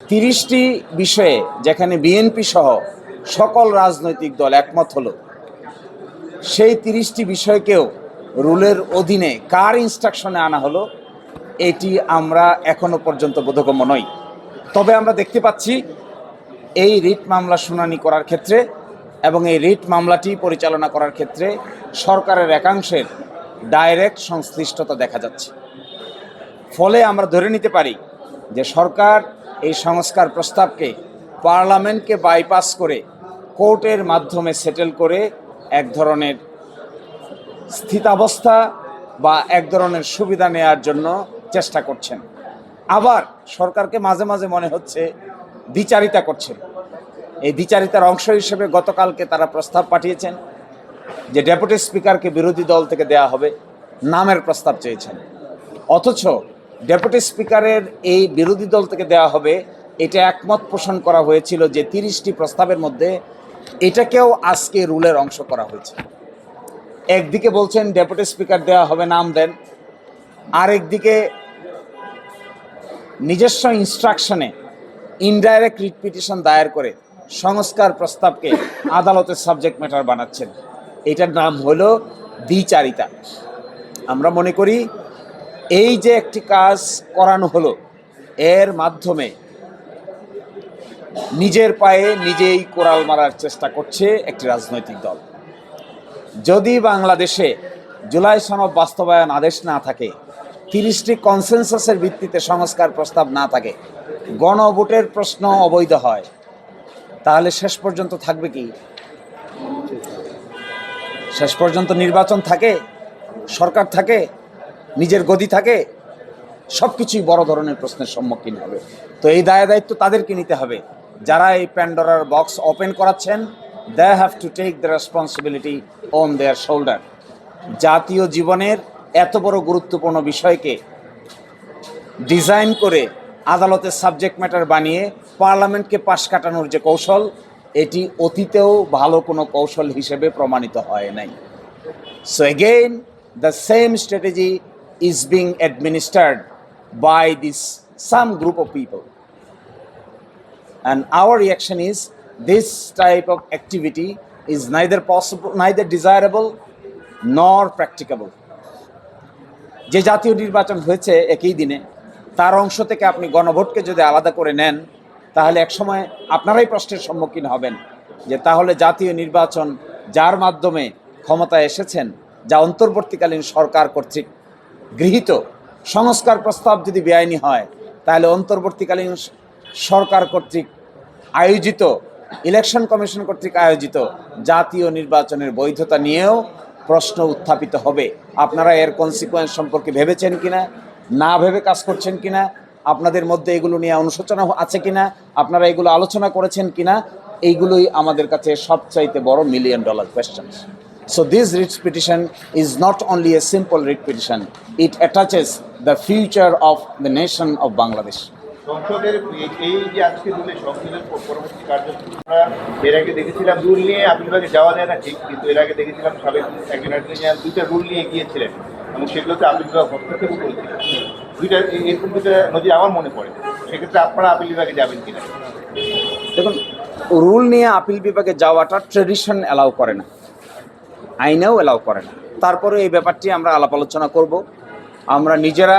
৩০টি বিষয়ে যেখানে বিএনপি সহ সকল রাজনৈতিক দল একমত হলো, সেই ৩০টি বিষয়কেও রুলের অধীনে কার ইনস্ট্রাকশনে আনা হলো এটি আমরা এখনো পর্যন্ত বোধগম্য নই। তবে আমরা দেখতে পাচ্ছি এই রিট মামলা শুনানি করার ক্ষেত্রে এবং এই রিট মামলাটি পরিচালনা করার ক্ষেত্রে সরকারের একাংশের ডাইরেক্ট সংশ্লিষ্টতা দেখা যাচ্ছে। ফলে আমরা ধরে নিতে পারি যে সরকার এই সংস্কার প্রস্তাবকে পার্লামেন্টকে বাইপাস করে কোর্টের মাধ্যমে সেটেল করে এক ধরনের স্থিতাবস্থা বা এক ধরনের সুবিধা নেয়ার জন্য চেষ্টা করছেন। আবার সরকারকে মাঝে মাঝে মনে হচ্ছে দ্বিচারিতা করছেন। এই দ্বিচারিতার অংশ হিসেবে গতকালকে তারা প্রস্তাব পাঠিয়েছেন যে ডেপুটি স্পিকারকে বিরোধী দল থেকে দেয়া হবে, নামের প্রস্তাব চেয়েছেন। অথচ ডেপুটি স্পিকারের এই বিরোধী দল থেকে দেওয়া হবে এটা একমত পোষণ করা হয়েছিল যে ৩০টি প্রস্তাবের মধ্যে এটাকেও আজকে রুলের অংশ করা হয়েছে। একদিকে বলছেন ডেপুটি স্পিকার দেওয়া হবে, নাম দেন, আরেকদিকে নিজস্ব ইনস্ট্রাকশনে ইনডাইরেক্ট রিট পিটিশন দায়ের করে সংস্কার প্রস্তাবকে আদালতের সাবজেক্ট ম্যাটার বানাচ্ছেন। এটার নাম হলো দ্বিচারিতা। আমরা মনে করি এই যে একটি কাজ করানো হলো, এর মাধ্যমে নিজের পায়ে নিজেই কোড়াল মারার চেষ্টা করছে একটি রাজনৈতিক দল। যদি বাংলাদেশে জুলাই সনদ বাস্তবায়ন আদেশ না থাকে, ৩০টি কনসেনসাসের ভিত্তিতে সংস্কার প্রস্তাব না থাকে, গণভোটের প্রশ্ন অবৈধ হয়, তাহলে শেষ পর্যন্ত থাকবে কি? শেষ পর্যন্ত নির্বাচন থাকে, সরকার থাকে, নিজের গদি থাকে, সব কিছুই বড় ধরনের প্রশ্নের সম্মুখীন হবে। তো এই দায়িত্ব তাদেরকে নিতে হবে যারা এই প্যান্ডোরার বক্স ওপেন করাচ্ছেন। They have to take the responsibility on their shoulder. জাতীয় জীবনের এত বড় গুরুত্বপূর্ণ বিষয়কে ডিজাইন করে আদালতের সাবজেক্ট ম্যাটার বানিয়ে পার্লামেন্টকে পাশ কাটানোর যে কৌশল, এটি অতীতেও ভালো কোনো কৌশল হিসেবে প্রমাণিত হয় নাই। So again the same strategy is being administered by this some group of people, and our reaction is this type of activity is neither possible, neither desirable nor practicable. যে জাতীয় নির্বাচন হয়েছে একই দিনে, তার অংশ থেকে আপনি গণভোটকে যদি আলাদা করে নেন, তাহলে একসময় আপনারাই প্রশ্নের সম্মুখীন হবেন যে তাহলে জাতীয় নির্বাচন যার মাধ্যমে ক্ষমতায় এসেছেন, যা অন্তর্বর্তীকালীন সরকার কর্তৃক গৃহীত সংস্কার প্রস্তাব যদি বেআইনি হয়, তাহলে অন্তর্বর্তীকালীন সরকার কর্তৃক আয়োজিত, ইলেকশন কমিশন কর্তৃক আয়োজিত জাতীয় নির্বাচনের বৈধতা নিয়েও প্রশ্ন উত্থাপিত হবে। আপনারা এর কনসিকুয়েন্স সম্পর্কে ভেবেছেন কিনা, না ভেবে কাজ করছেন কিনা, আপনাদের মধ্যে এগুলো নিয়ে অনুশোচনা আছে কিনা, আপনারা এগুলো আলোচনা করেছেন কিনা, এইগুলোই আমাদের কাছে সবচাইতে বড় $1 million question. So this writ petition is not only a simple writ petition, it attaches the future of the nation of Bangladesh. সংসদের এই যে আজকে রুলে সংসদের পরবর্তী কার্যক্রম আমরা এর আগে দেখেছিলাম, রুল নিয়ে আপিল বিভাগে যাওয়া যায় না ঠিক, কিন্তু এর আগে দেখেছিলাম সাবেক একজন অ্যাটর্নি জেনারেল 2টা রুল নিয়ে গিয়েছিলেন এবং সেগুলোতে আপিল বিভাগ হস্তক্ষেপ করেছিল। এরকম 2টা নজির আমার মনে পড়ে। সেক্ষেত্রে আপনারা আপিল বিভাগে যাবেন কিনা? দেখুন, রুল নিয়ে আপিল বিভাগে যাওয়াটা ট্রেডিশন অ্যালাউ করে না, আইনেও অ্যালাউ করে না। তারপরে এই ব্যাপারটি আমরা আলাপ আলোচনা করব। আমরা নিজেরা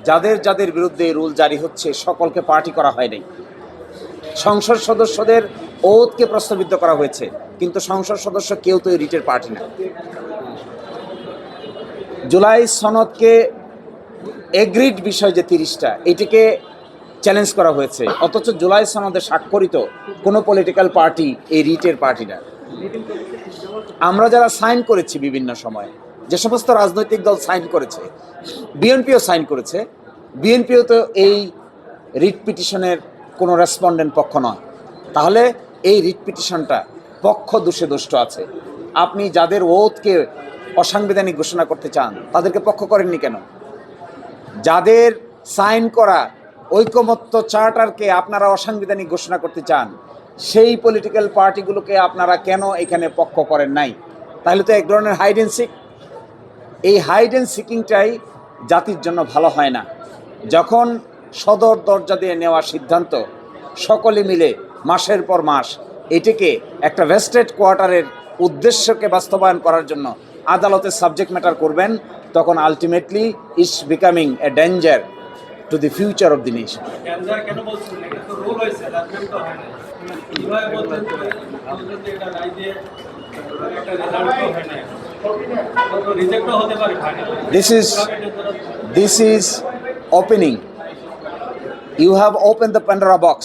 যাদের যাদের বিরুদ্ধে এই রুল জারি হচ্ছে সকলকে পার্টি করা হয়নি। সংসদ সদস্যদের ওথকে প্রস্তাবিত করা হয়েছে, কিন্তু সংসদ সদস্য কেউ তো এই রিটের পার্টি না। জুলাই সনদকে এগ্রিড বিষয় যে 30টা, এটিকে চ্যালেঞ্জ করা হয়েছে, অথচ জুলাই সনদে স্বাক্ষরিত কোনো পলিটিক্যাল পার্টি এই রিটের পার্টি না। আমরা যারা সাইন করেছি বিভিন্ন সময়, যে সমস্ত রাজনৈতিক দল সাইন করেছে, বিএনপিও সাইন করেছে, বিএনপিও তো এই রিট পিটিশনের কোনো রেসপন্ডেন্ট পক্ষ নয়। তাহলে এই রিট পিটিশনটা পক্ষ দোষে দুষ্ট আছে। আপনি যাদের ওথকে অসাংবিধানিক ঘোষণা করতে চান তাদেরকে পক্ষ করেননি কেন? যাদের সাইন করা ঐকমত্য চার্টারকে আপনারা অসাংবিধানিক ঘোষণা করতে চান, সেই পলিটিক্যাল পার্টিগুলোকে আপনারা কেন এখানে পক্ষ করেন নাই? তাহলে তো এক ধরনের হাইড অ্যান্ড সিক। এই হাইড অ্যান্ড সিকিংটাই জাতির জন্য ভালো হয় না। যখন সদর দরজা দিয়ে নেওয়া সিদ্ধান্ত সকলে মিলে মাসের পর মাস এটিকে একটা ভেস্টেড কোয়ার্টারের উদ্দেশ্যকে বাস্তবায়ন করার জন্য আদালতের সাবজেক্ট ম্যাটার করবেন, তখন ultimately it's becoming a danger to the future of the nation. কেন বলছেন এটা তো রোল হয়েছে, রাজমেন্ট তো হয় না, কিভাবে বলতেন যে এটা রায় দিয়ে একটা রেজাল্ট তো হয় না, তো রিজেক্টও হতে পারে finally. This is opening. You have opened the Pandora box.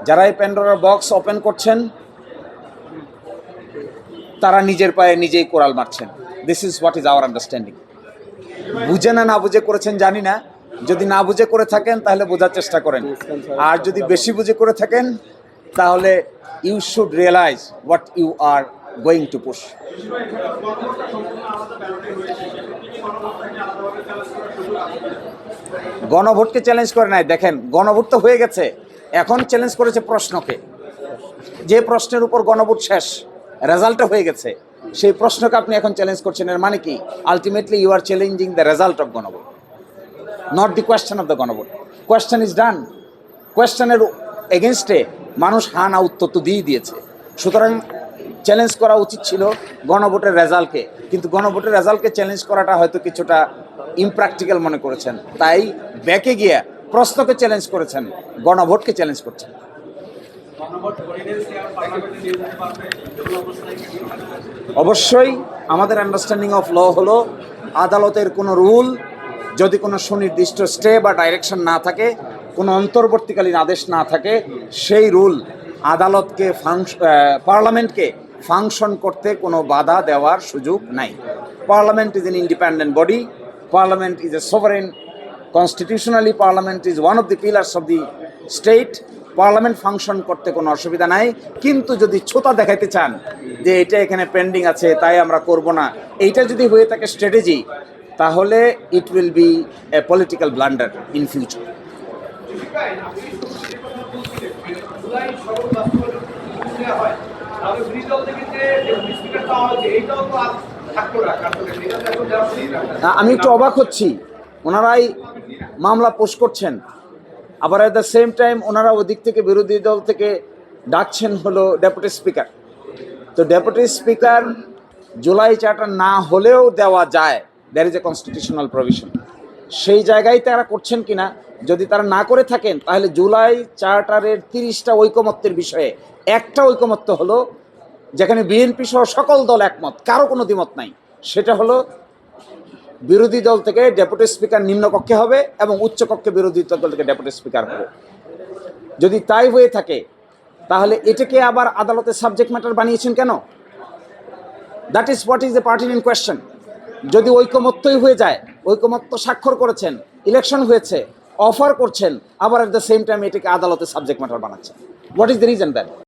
যারা এই Pandora box ওপেন করছেন তারা নিজের পায়ে নিজেই কোড়াল মারছেন। This is what is our understanding. বুঝে না বুঝে করেছেন জানি না, যদি না বুঝে করে থাকেন তাহলে বোঝার চেষ্টা করেন, আর যদি বেশি বুঝে করে থাকেন তাহলে you should realize what you are going to push. গণভোটকে চ্যালেঞ্জ করে নাই, দেখেন গণভোট তো হয়ে গেছে, এখন চ্যালেঞ্জ করেছে প্রশ্নকে। যে প্রশ্নের উপর গণভোট শেষ, রেজাল্টটা হয়ে গেছে, সেই প্রশ্নকে আপনি এখন চ্যালেঞ্জ করছেন, এর মানে কি ultimately you are challenging the result of গণভোট, not the question of the গণভোট। কোয়েশ্চেন ইজ ডান, কোয়েশ্চেনের এগেনস্টে মানুষ হা না উত্তর তো দিয়ে দিয়েছে, সুতরাং চ্যালেঞ্জ করা উচিত ছিল গণভোটের রেজাল্টকে, কিন্তু গণভোটের রেজাল্টকে চ্যালেঞ্জ করাটা হয়তো কিছুটা ইমপ্র্যাকটিক্যাল মনে করেছেন, তাই ব্যাকে গিয়ে প্রশ্নকে চ্যালেঞ্জ করেছেন, গণভোটকে চ্যালেঞ্জ করছেন। অবশ্যই আমাদের আন্ডারস্ট্যান্ডিং অফ ল হলো আদালতের কোনো রুল যদি কোনো সুনির্দিষ্ট স্টে বা ডাইরেকশন না থাকে, কোনো অন্তর্বর্তীকালীন আদেশ না থাকে, সেই রুল আদালতকে পার্লামেন্টকে ফাংশন করতে কোনো বাধা দেওয়ার সুযোগ নাই। Parliament is an independent body, parliament is a sovereign, constitutionally parliament is one of the pillars of the state. Parliament function করতে কোনো অসুবিধা নাই, কিন্তু যদি ছোটা দেখাইতে চান যে এটা এখানে পেন্ডিং আছে তাই আমরা করব না, এইটা যদি হয়ে থাকে স্ট্র্যাটেজি, তাহলে it will B a political blunder in future. আমি একটু অবাক হচ্ছি, ওনারাই মামলা পোস্ট করছেন, আবার অ্যাট দ্য সেম টাইম ওনারা ওদিক থেকে বিরোধী দল থেকে ডাকছেন হলো ডেপুটি স্পিকার। তো ডেপুটি স্পিকার জুলাই চার্টার না হলেও দেওয়া যায়, there is a constitutional provision, সেই জায়গায় তারা করছেন কিনা, যদি তারা না করে থাকেন তাহলে জুলাই চার্টারের 30টা ঐকমত্যের বিষয়ে একটা ঐকমত্য হলো, যেখানে বিএনপি সহ সকল দল একমত, কারো কোনো দ্বিমত নাই, সেটা হলো বিরোধী দল থেকে ডেপুটি স্পিকার নিম্নকক্ষে হবে এবং উচ্চকক্ষে বিরোধী দল থেকে ডেপুটি স্পিকার হবে। যদি তাই হয়ে থাকে তাহলে এটাকে আবার আদালতের সাবজেক্ট ম্যাটার বানিয়েছেন কেন? That is what is the pertinent question. যদি ঐকমত্যই হয়ে যায়, ঐকমত্য স্বাক্ষর করেছেন, ইলেকশন হয়েছে, অফার করছেন, আবার অ্যাট দ্য সেম টাইম এটাকে আদালতের সাবজেক্ট ম্যাটার বানাচ্ছেন, what is the reason that?